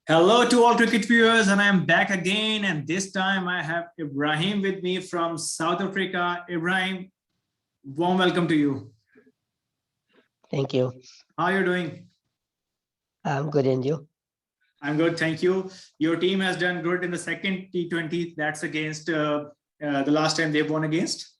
Hello to all cricket viewers, and I am back again. And this time I have Ibrahim with me from South Africa. Ibrahim, warm welcome to you. Thank you. How are you doing? I'm good, and you? I'm good, thank you. Your team has done good in the second T20. That's against the last time they won against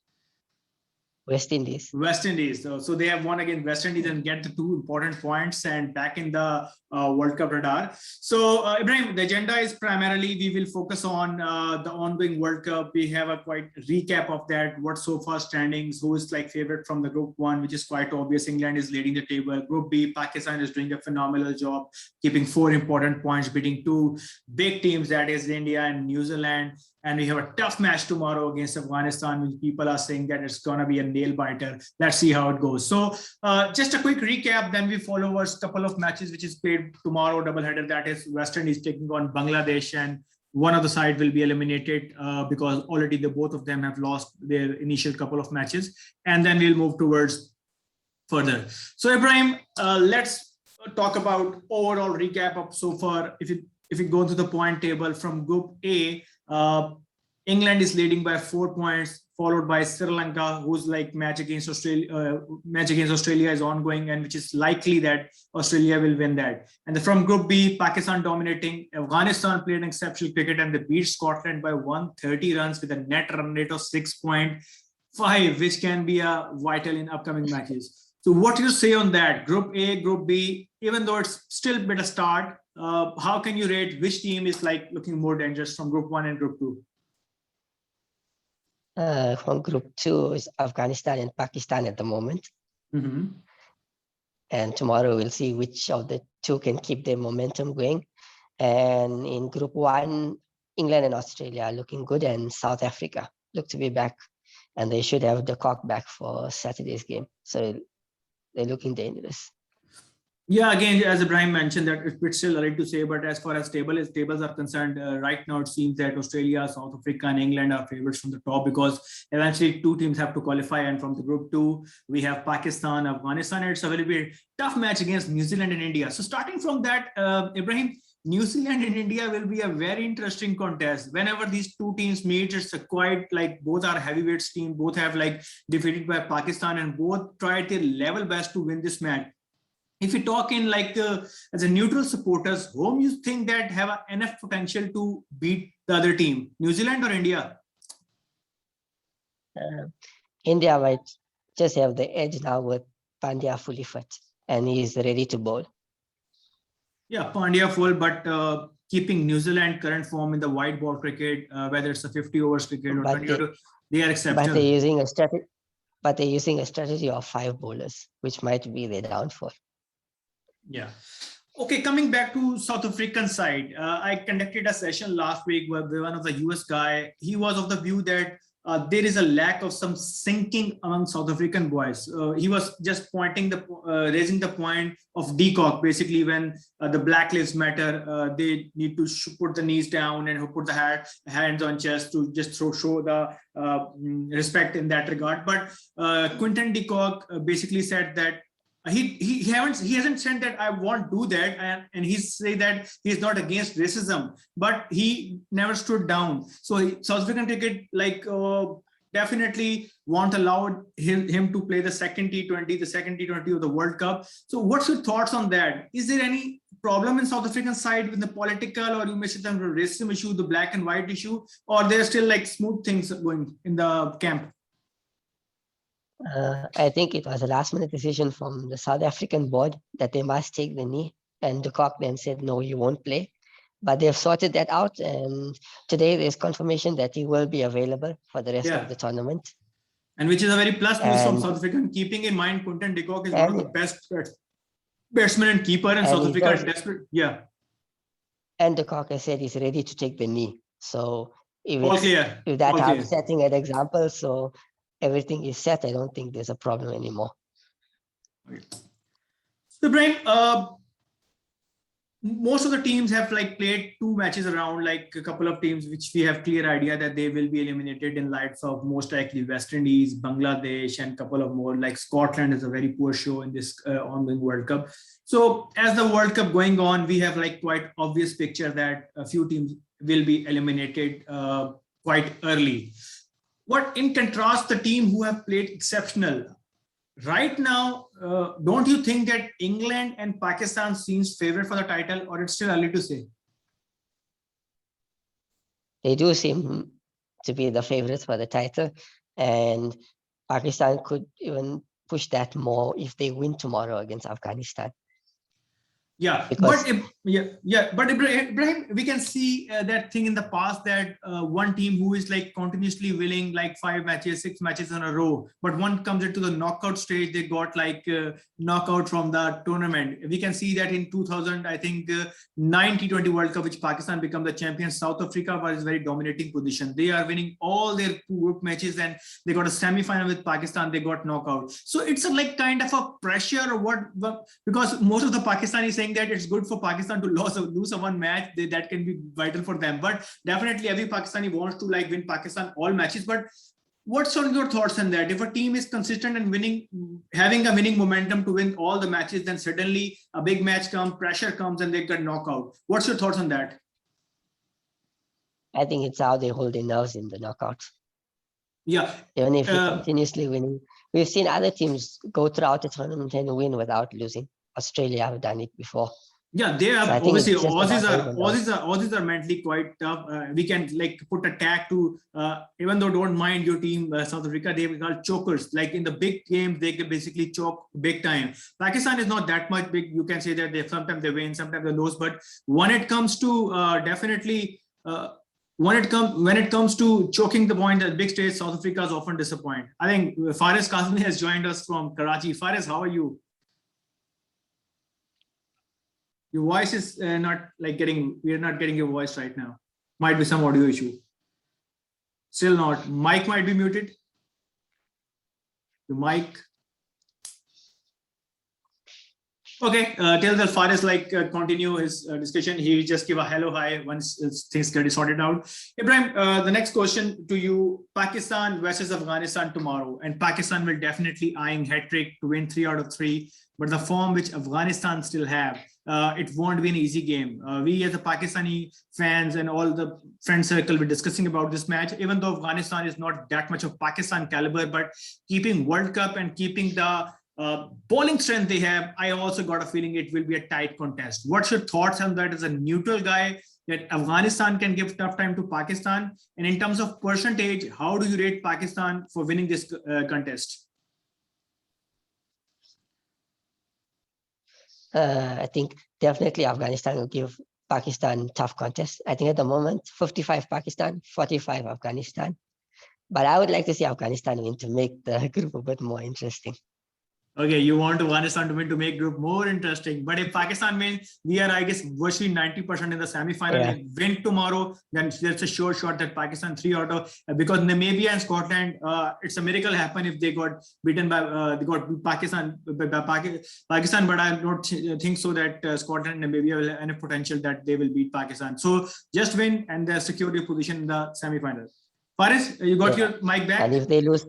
West Indies. West Indies. So they have won against West Indies and get the two important points and back in the World Cup radar. So Ibrahim, the agenda is primarily we will focus on the ongoing World Cup. We have a quite recap of that. What so far standings? Who is like favorite from the Group 1, which is quite obvious. England is leading the table. Group B, Pakistan is doing a phenomenal job, keeping 4 important points, beating 2 big teams, that is India and New Zealand. And we have a tough match tomorrow against Afghanistan, which people are saying that it's going to be a nail biter. Let's see how it goes. So just a quick recap, then we follow a couple of matches, which is played tomorrow, doubleheader. That is West Indies taking on Bangladesh, and one of the side will be eliminated because already both of them have lost their initial couple of matches. And then we'll move towards further. So Ibrahim, let's talk about overall recap of so far. If you go to the point table from Group A, England is leading by 4 points, followed by Sri Lanka, whose like match against Australia is ongoing, and which is likely that Australia will win that. And from Group B, Pakistan dominating. Afghanistan played exceptional cricket and they beat Scotland by 130 runs with a net run rate of 6.5, which can be vital in upcoming matches. So what do you say on that? Group A, Group B, even though it's still a bit of start, how can you rate which team is like looking more dangerous from Group 1 and Group 2? From Group 2 is Afghanistan and Pakistan at the moment. Mm-hmm. And tomorrow we'll see which of the two can keep their momentum going. And in Group 1, England and Australia are looking good, and South Africa look to be back. And they should have the cock back for Saturday's game. So they're looking dangerous. Yeah, again, as Ibrahim mentioned, that it's still early to say, but as far as tables are concerned, right now it seems that Australia, South Africa, and England are favorites from the top because eventually 2 teams have to qualify. And from the Group 2, we have Pakistan, Afghanistan, and it's a very tough match against New Zealand and India. So starting from that, Ibrahim, New Zealand and India will be a very interesting contest. Whenever these 2 teams meet, it's a quite like both are heavyweights team, both have like defeated by Pakistan, and both tried their level best to win this match. If you talk in like as a neutral supporters, whom you think that have enough potential to beat the other team, New Zealand or India? India might just have the edge now with Pandya fully fit, and he's ready to bowl. Yeah, Pandya full, but keeping New Zealand current form in the white ball cricket, whether it's a 50 overs cricket or 20 overs, they are exceptional. But they're using a strategy of 5 bowlers, which might be their downfall. Yeah. Okay, coming back to South African side, I conducted a session last week with one of the US guy. He was of the view that there is a lack of some syncing among South African boys. He was just raising the point of decock. Basically, when the Black Lives Matter, they need to put the knees down and put the hands on chest to just show the respect in that regard. But Quinton de Kock basically said that he hasn't said that I won't do that, and he say that he's not against racism, but he never stood down. So South African cricket definitely won't allow him to play the second T20 of the World Cup. So what's your thoughts on that? Is there any problem in South African side with the political, or you may say the racism issue, the black and white issue, or there's still like smooth things going in the camp? I think it was a last-minute decision from the South African board that they must take the knee, and de Kock then said, no, you won't play. But they've sorted that out, and today there's confirmation that he will be available for the rest of the tournament. And which is a very plus news from South Africa, keeping in mind Quinton de Kock is one of the best batsmen and keeper in South Africa. Desperate, yeah. And de Kock has said he's ready to take the knee. So if that's setting an example, so everything is set, I don't think there's a problem anymore. Okay. So, Ibrahim, most of the teams have like played 2 matches around, like a couple of teams which we have clear idea that they will be eliminated in lights of most likely West Indies, Bangladesh, and a couple of more, like Scotland is a very poor show in this ongoing World Cup. So as the World Cup going on, we have like quite obvious picture that a few teams will be eliminated quite early. What in contrast, the team who have played exceptional right now, don't you think that England and Pakistan seems favored for the title, or it's still early to say? They do seem to be the favorites for the title, and Pakistan could even push that more if they win tomorrow against Afghanistan. Yeah, Because but Ibrahim, we can see that thing in the past that one team who is like continuously winning like 5 matches, 6 matches in a row, but one comes into the knockout stage, they got like knockout from the tournament. We can see that in 2000, I think 9 T20 World Cup, which Pakistan become the champion. South Africa was very dominating position. They are winning all their group matches, and they got a semi-final with Pakistan. They got knockout. So it's a like kind of a pressure or what, because most of the Pakistanis saying that it's good for Pakistan to lose a one match, that can be vital for them. But definitely every Pakistani wants to like win Pakistan all matches. But what's on your thoughts on that? If a team is consistent and winning, having a winning momentum to win all the matches, then suddenly a big match comes, pressure comes, and they get knockout. What's your thoughts on that? I think it's how they hold their nerves in the knockouts. Yeah. Even if you're continuously winning, we've seen other teams go throughout the tournament and win without losing. Australia have done it before. Yeah, they are So obviously Aussies are mentally quite tough. We can like put a tag to even though don't mind your team South Africa, they are called chokers. Like in the big games, they can basically choke big time. Pakistan is not that much big. You can say that they sometimes they win, sometimes they lose. But when it comes to definitely when it comes to choking the point at big stage, South Africa is often disappointed. I think Faris Kazmi has joined us from Karachi. Faris, how are you? Your voice is not like we are not getting your voice right now. Might be some audio issue. Still not. Mic might be muted. The mic. Okay, till the Faris continue his discussion, he just give a hello, hi once things get sorted out. Ibrahim, the next question to you: Pakistan versus Afghanistan tomorrow, and Pakistan will definitely eyeing hat-trick to win 3 out of 3. But the form which Afghanistan still have, it won't be an easy game. We as the Pakistani fans and all the friend circle were discussing about this match, even though Afghanistan is not that much of Pakistan caliber, but keeping World Cup and keeping the bowling strength they have, I also got a feeling it will be a tight contest. What's your thoughts on that as a neutral guy, that Afghanistan can give tough time to Pakistan? And in terms of percentage, how do you rate Pakistan for winning this contest? I think definitely Afghanistan will give Pakistan tough contest. I think at the moment, 55 Pakistan, 45 Afghanistan. But I would like to see Afghanistan win to make the group a bit more interesting. Okay, you want Afghanistan to win to make group more interesting. But if Pakistan wins, we are, I guess, virtually 90% in the semi-final. Yeah. If win tomorrow, then there's a sure shot that Pakistan 3 out of, because Namibia and Scotland, it's a miracle happen if they got beaten by, they got Pakistan, Pakistan, but I don't think so that Scotland and Namibia will have any potential that they will beat Pakistan. So just win and they secure your position in the semi-final. Faris, you got your mic back? And if they lose,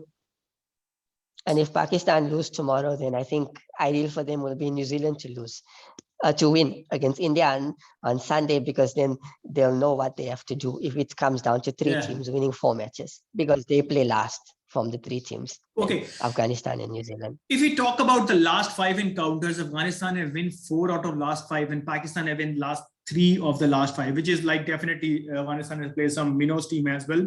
and if Pakistan lose tomorrow, then I think ideal for them will be New Zealand to win against India on Sunday, because then they'll know what they have to do if it comes down to 3 teams winning 4 matches, because they play last from the 3 teams. Okay, Afghanistan and New Zealand. If we talk about the last 5 encounters, Afghanistan have win 4 out of last 5, and Pakistan have win last 3 of the last 5, which is like definitely Afghanistan has played some minnows team as well.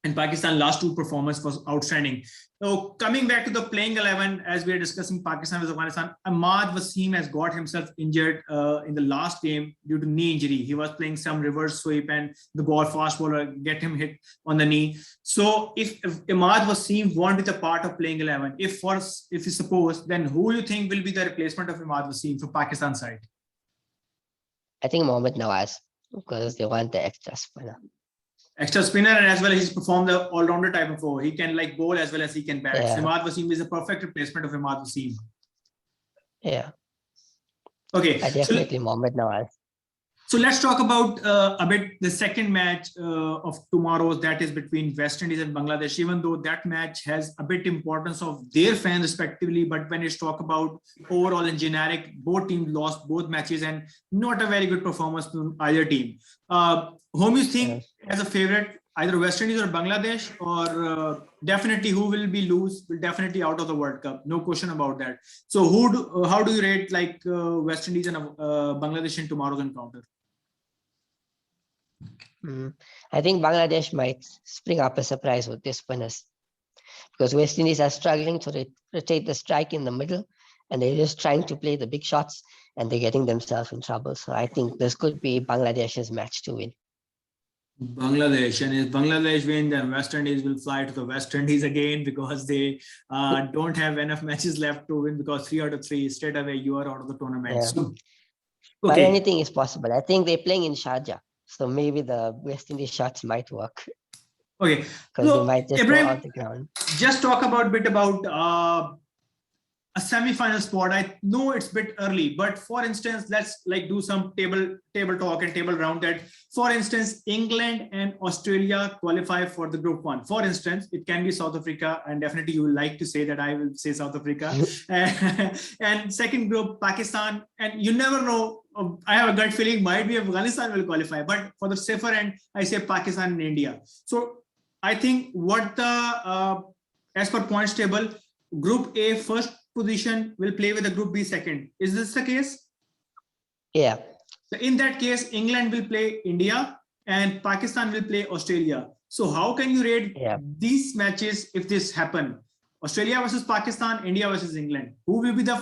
And Pakistan last 2 performance was outstanding. So coming back to the playing 11, as we are discussing Pakistan versus Afghanistan, Ahmad Wasim has got himself injured in the last game due to knee injury. He was playing some reverse sweep and the fast bowler get him hit on the knee. So if Ahmad Wasim won't be the part of playing 11, if you suppose, then who you think will be the replacement of Ahmad Wasim for Pakistan side? I think Mohammad Nawaz, because they want the extra spinner. Extra spinner, and as well he's performed the all-rounder type of over. He can like bowl as well as he can bat. Yeah. Ahmad Wasim is a perfect replacement of Ahmad Wasim. Yeah. Okay. Definitely Mohammad Nawaz. So let's talk about a bit the second match of tomorrow, that is between West Indies and Bangladesh, even though that match has a bit importance of their fans respectively. But when it's talk about overall and generic, both teams lost both matches and not a very good performance from either team. Whom you think as a favorite, either West Indies or Bangladesh, or definitely who will be lose, will definitely out of the World Cup, no question about that. So how do you rate like West Indies and Bangladesh in tomorrow's encounter? I think Bangladesh might spring up a surprise with this winners, because West Indies are struggling to rotate the strike in the middle, and they're just trying to play the big shots, and they're getting themselves in trouble. So I think this could be Bangladesh's match to win. Bangladesh, and if Bangladesh win, then West Indies will fly to the West Indies again, because they don't have enough matches left to win, because 3 out of 3 straight away you are out of the tournament. Yeah. So, But anything is possible. I think they're playing in Sharjah, so maybe the West Indies shots might work. Okay, because they might just go off the ground. Just talk about bit about a semi-final spot. I know it's a bit early, but for instance, let's like do some table talk and table round that. For instance, England and Australia qualify for the group 1. For instance, it can be South Africa, and definitely you will like to say that I will say South Africa. And second group, Pakistan, and you never know. I have a gut feeling might be Afghanistan will qualify, but for the safer end, I say Pakistan and India. So I think what the as per points table, Group A first position will play with the Group B second. Is this the case? Yeah. So in that case, England will play India and Pakistan will play Australia. So how can you rate these matches if this happen? Australia versus Pakistan, India versus England. Who will be the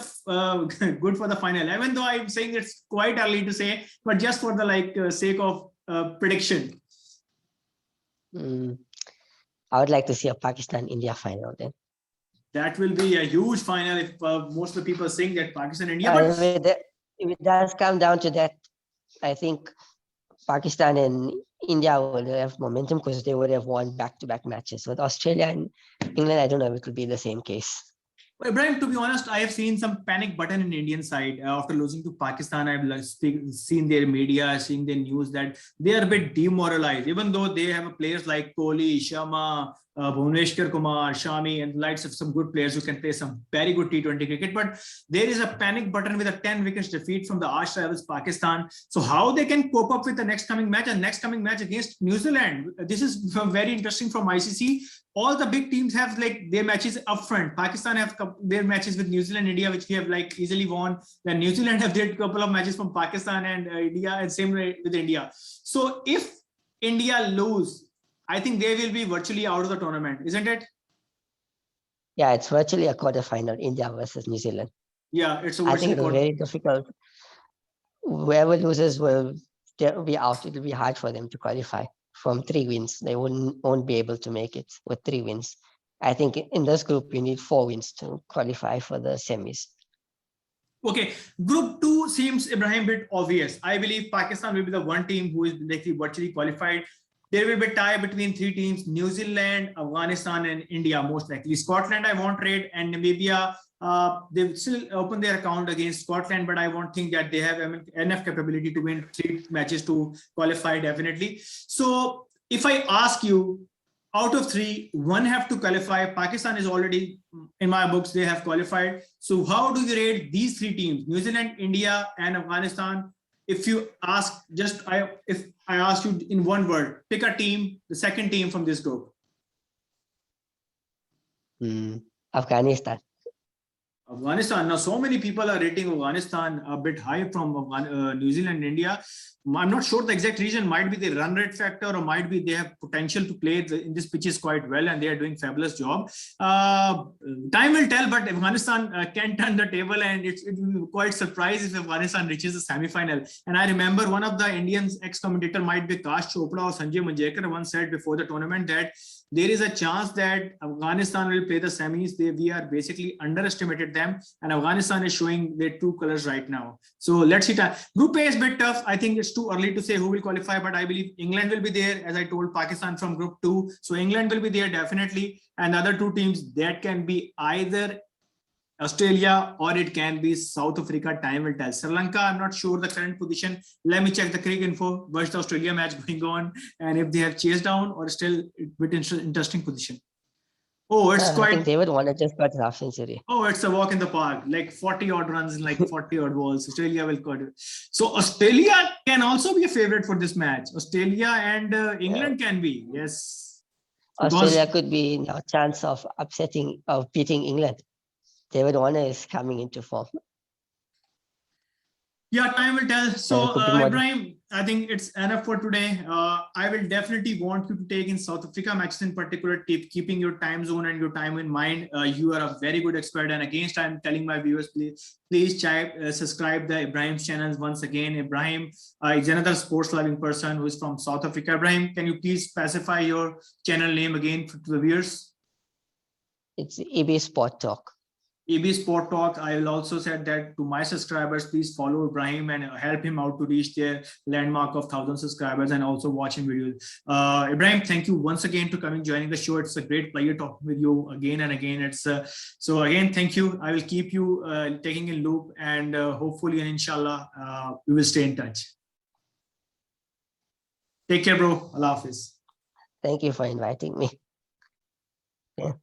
good for the final? Even though I'm saying it's quite early to say, but just for the sake of prediction. I would like to see a Pakistan-India final then. That will be a huge final if most of the people saying that Pakistan and India. But if it does come down to that, I think Pakistan and India will have momentum because they would have won back-to-back matches. With Australia and England, I don't know if it will be the same case. Well, Ibrahim, to be honest, I have seen some panic button in Indian side after losing to Pakistan. I've seen their media, seeing their news that they are a bit demoralized, even though they have players like Kohli, Sharma, Bhuvneshwar Kumar, Shami, and likes of some good players who can play some very good T20 cricket. But there is a panic button with a 10 wickets defeat from the arch rivals Pakistan. So how they can cope up with the next coming match and next coming match against New Zealand? This is very interesting from ICC. All the big teams have their matches up front. Pakistan have their matches with New Zealand, India, which we have easily won. Then New Zealand have their couple of matches from Pakistan and India, and same way with India. So if India lose, I think they will be virtually out of the tournament, isn't it? Yeah, it's virtually a quarterfinal, India versus New Zealand. Yeah, it's a I think it's very difficult. Whoever loses will be out. It will be hard for them to qualify from 3 wins. They won't be able to make it with 3 wins. I think in this group, you need 4 wins to qualify for the semis. Okay, Group 2 seems, Ibrahim, a bit obvious. I believe Pakistan will be the one team who is virtually qualified. There will be a tie between 3 teams, New Zealand, Afghanistan, and India, most likely. Scotland, I won't rate, and Namibia, they've still opened their account against Scotland, but I won't think that they have enough capability to win 3 matches to qualify, definitely. So if I ask you, out of 3, 1 have to qualify. Pakistan is already, in my books, they have qualified. So how do you rate these 3 teams, New Zealand, India, and Afghanistan? If you ask, if I ask you in one word, pick a team, the second team from this group. Afghanistan. Afghanistan. Now, so many people are rating Afghanistan a bit high from New Zealand, India. I'm not sure the exact reason. Might be the run rate factor, or might be they have potential to play in this pitches quite well, and they are doing fabulous job. Time will tell, but Afghanistan can turn the table, and it will be quite surprised if Afghanistan reaches the semi-final. And I remember one of the Indians ex-commentator, might be Kash Chopra or Sanjay Manjrekar, once said before the tournament that there is a chance that Afghanistan will play the semis. We are basically underestimated them, and Afghanistan is showing their true colors right now. So let's see. Group A is a bit tough. I think it's too early to say who will qualify, but I believe England will be there, as I told Pakistan from Group 2. So England will be there definitely, and the other 2 teams that can be either Australia, or it can be South Africa. Time will tell. Sri Lanka, I'm not sure the current position. Let me check the cricket info. What's the Australia match going on? And if they have chased down or still with interesting position. Oh, it's I think quite. David Warner just got half century. Oh, it's a walk in the park, like 40 odd runs, like 40 odd balls. Australia will cut it. So Australia can also be a favorite for this match. Australia and England can be, yes. Australia could be now chance of beating England. David Warner is coming into form. Yeah, time will tell. So, could be more- Ibrahim, I think it's enough for today. I will definitely want you to take in South Africa matches in particular, keeping your time zone and your time in mind. You are a very good expert. And again, I'm telling my viewers, please subscribe the Ibrahim's channels once again. Ibrahim is another sports loving person who is from South Africa. Ibrahim, can you please specify your channel name again to the viewers? It's EB Sport Talk. EB Sport Talk. I will also said that to my subscribers, please follow Ibrahim and help him out to reach their landmark of 1,000 subscribers and also watching videos. Ibrahim, thank you once again to coming joining the show. It's a great pleasure talking with you again and again. It's so again, thank you. I will keep you taking a loop and hopefully and inshallah we will stay in touch. Take care, bro. Allah Hafiz. Thank you for inviting me. Yeah.